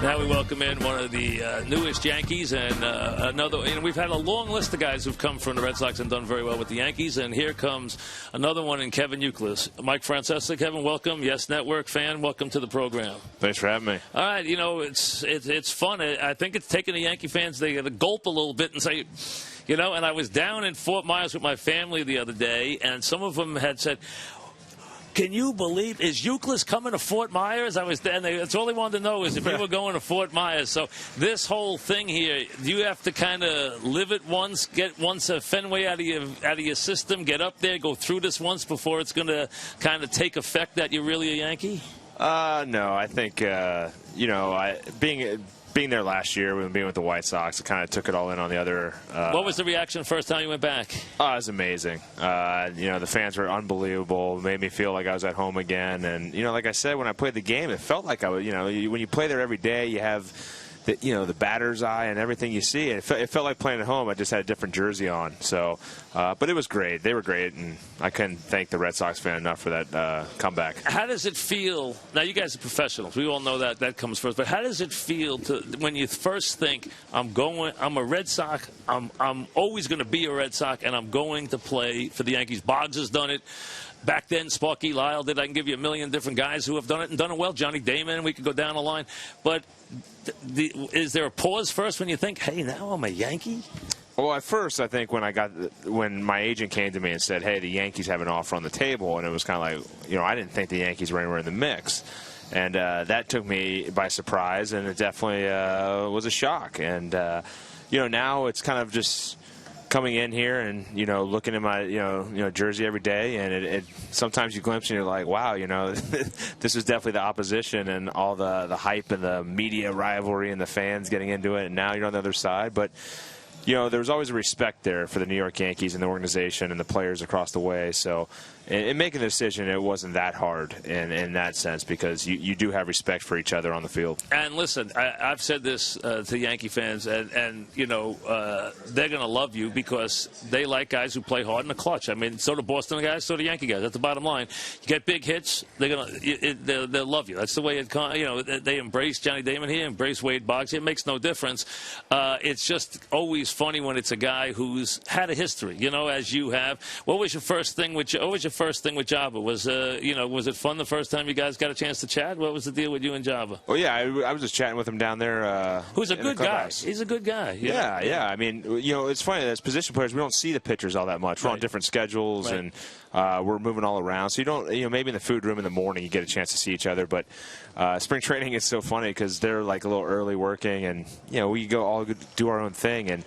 Now we welcome in one of the newest Yankees and another. And we've had a long list of guys who've come from the Red Sox and done very well with the Yankees. And here comes another one in Kevin Youkilis. Mike Francesa, Kevin, welcome. Yes Network fan, welcome to the program. Thanks for having me. All right, you know, it's fun. I think it's taking the Yankee fans, they got to gulp a little bit and say, you know, and I was down in Fort Myers with my family the other day, and some of them had said, can you believe, is Youkilis coming to Fort Myers? I was there, and that's all they wanted to know is if you were going to Fort Myers. So this whole thing here, do you have to kind of live it once, get once a Fenway out of your system, get up there, go through this once before it's going to kind of take effect that you're really a Yankee? No, I think, you know, being there last year, when being with the White Sox, I kind of took it all in on the other. What was the reaction the first time you went back? Oh, it was amazing. You know, the fans were unbelievable. It made me feel like I was at home again. And, you know, like I said, when I played the game, it felt like I was, you know, when you play there every day, you have the, you know, the batter's eye and everything you see. It felt like playing at home. I just had a different jersey on. So, but it was great. They were great, and I couldn't thank the Red Sox fan enough for that comeback. How does it feel? Now, you guys are professionals. We all know that comes first. But how does it feel when you first think, I'm a Red Sox, I'm always going to be a Red Sox, and I'm going to play for the Yankees? Boggs has done it. Back then, Sparky Lyle did. I can give you a million different guys who have done it and done it well. Johnny Damon, we could go down the line. But is there a pause first when you think, hey, now I'm a Yankee? Well, at first, I think when my agent came to me and said, hey, the Yankees have an offer on the table, and it was kind of like, you know, I didn't think the Yankees were anywhere in the mix. And that took me by surprise, and it definitely was a shock. And, you know, now it's kind of just coming in here and, you know, looking at my, you know, jersey every day, and it sometimes you glimpse and you're like, wow, you know, this is definitely the opposition and all the hype and the media rivalry and the fans getting into it, and now you're on the other side. But, you know, there was always a respect there for the New York Yankees and the organization and the players across the way. So in making the decision, it wasn't that hard in that sense, because you do have respect for each other on the field. And listen, I've said this to Yankee fans, and you know, they're going to love you because they like guys who play hard in the clutch. I mean, so do Boston guys, so do Yankee guys. That's the bottom line. You get big hits, they'll love you. That's the way it, you know, they embrace Johnny Damon here, embrace Wade Boggs. It makes no difference. It's just always funny when it's a guy who's had a history, you know, as you have. What was your first thing with Java? Was it fun the first time you guys got a chance to chat? What was the deal with you and Java? Well, yeah, I was just chatting with him down there. Who's a good guy? He's a good guy. Yeah. I mean, you know, it's funny, as position players, we don't see the pitchers all that much. We're on different schedules, and we're moving all around. So you don't, you know, maybe in the food room in the morning you get a chance to see each other. But spring training is so funny because they're like a little early working, and, you know, we go all do our own thing. And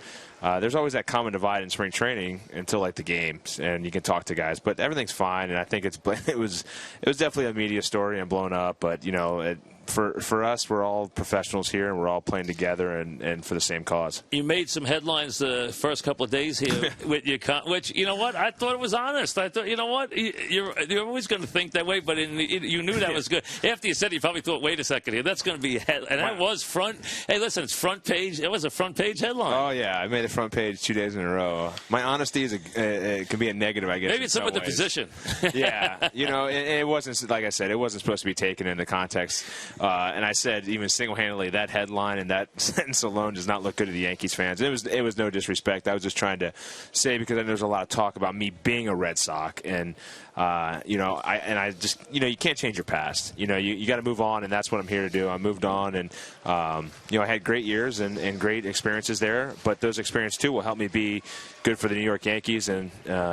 there's always that common divide in spring training until like the games, and you can talk to guys, but everything's fine. And I think it was definitely a media story and blown up, but, you know, for us, we're all professionals here, and we're all playing together and for the same cause. You made some headlines the first couple of days here with your which, you know what, I thought it was honest. I thought, you know what, you're always going to think that way, but you knew that was good. After you said it, you probably thought, wait a second here, that's going to be and that was front. Hey, listen, it's front page. It was a front page headline. Oh yeah, I made the front page 2 days in a row. My honesty is it can be a negative, I guess. Maybe it's something with the position. Yeah, you know, it wasn't, like I said, it wasn't supposed to be taken into context. And I said, even single-handedly, that headline and that sentence alone does not look good to the Yankees fans. It was no disrespect. I was just trying to say, because I know there's a lot of talk about me being a Red Sox, and you know, I just, you know, you can't change your past. You know, you got to move on, and that's what I'm here to do. I moved on, and you know, I had great years and great experiences there, but those experiences too will help me be good for the New York Yankees, and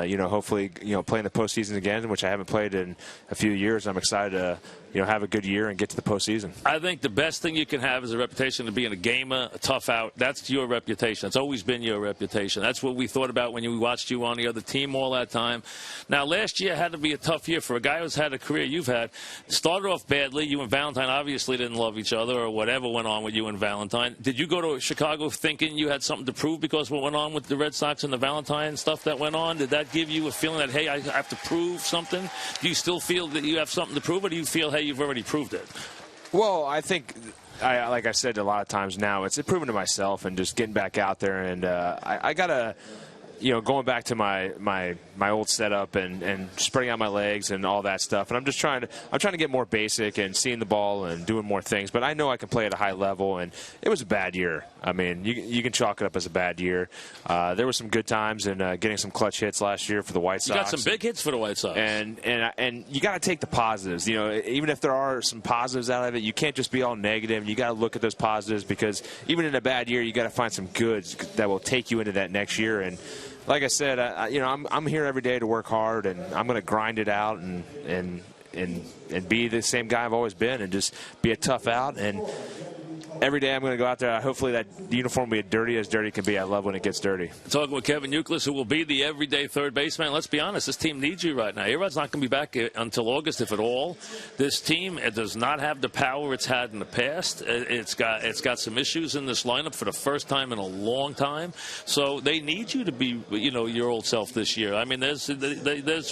you know, hopefully, you know, play in the postseason again, which I haven't played in a few years. I'm excited to, you know, have a good year and get to the postseason. I think the best thing you can have is a reputation of being a gamer, a tough out. That's your reputation. That's always been your reputation. That's what we thought about when we watched you on the other team all that time. Now, last year had to be a tough year for a guy who's had a career you've had. Started off badly. You and Valentine obviously didn't love each other, or whatever went on with you and Valentine. Did you go to Chicago thinking you had something to prove because of what went on with the Red Sox and the Valentine stuff that went on? Did that give you a feeling that, hey, I have to prove something? Do you still feel that you have something to prove, or do you feel, hey, you've already proved it? Well, I think, like I said a lot of times now, it's proving to myself and just getting back out there. And I got to, going back to my old setup and spreading out my legs and all that stuff. And I'm trying to get more basic and seeing the ball and doing more things. But I know I can play at a high level, and it was a bad year. I mean, you can chalk it up as a bad year. There were some good times in getting some clutch hits last year for the White Sox. You got some big hits for the White Sox. And you got to take the positives. Even if there are some positives out of it, you can't just be all negative. You got to look at those positives, because even in a bad year, you got to find some goods that will take you into that next year. And like I said, I'm here every day to work hard, and I'm going to grind it out and be the same guy I've always been, and just be a tough out. And every day I'm going to go out there. Hopefully that uniform will be as dirty can be. I love when it gets dirty. Talking with Kevin Youkilis, who will be the everyday third baseman. Let's be honest, this team needs you right now. A-Rod's not going to be back until August, if at all. This team, it does not have the power it's had in the past. It's got some issues in this lineup for the first time in a long time. So they need you to be, your old self this year. I mean, there's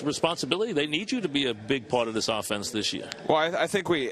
responsibility. They need you to be a big part of this offense this year. Well, I think we're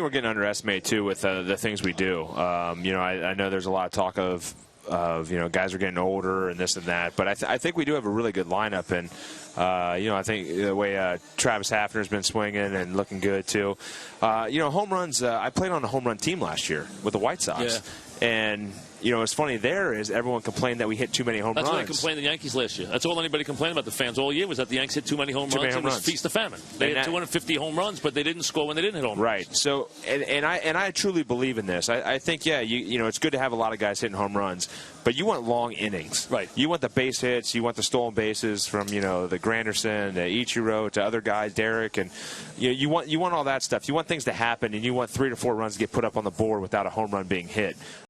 getting underestimated too with the things we do. I know there's a lot of talk of guys are getting older and this and that, but I think we do have a really good lineup, and I think the way Travis Hafner's been swinging and looking good too. Home runs. I played on a home run team last year with the White Sox, and what's funny there is everyone complained that we hit too many home runs. That's what they complained the Yankees last year. That's all anybody complained about the fans all year, was that the Yankees hit too many home runs. It was feast or famine. They had 250 home runs, but they didn't score when they didn't hit home runs. Right. So, and I truly believe in this. I think, it's good to have a lot of guys hitting home runs, but you want long innings. Right. You want the base hits. You want the stolen bases from, the Granderson, the Ichiro, to other guys, Derek, and you want all that stuff. You want things to happen, and you want 3 to 4 runs to get put up on the board without a home run being hit.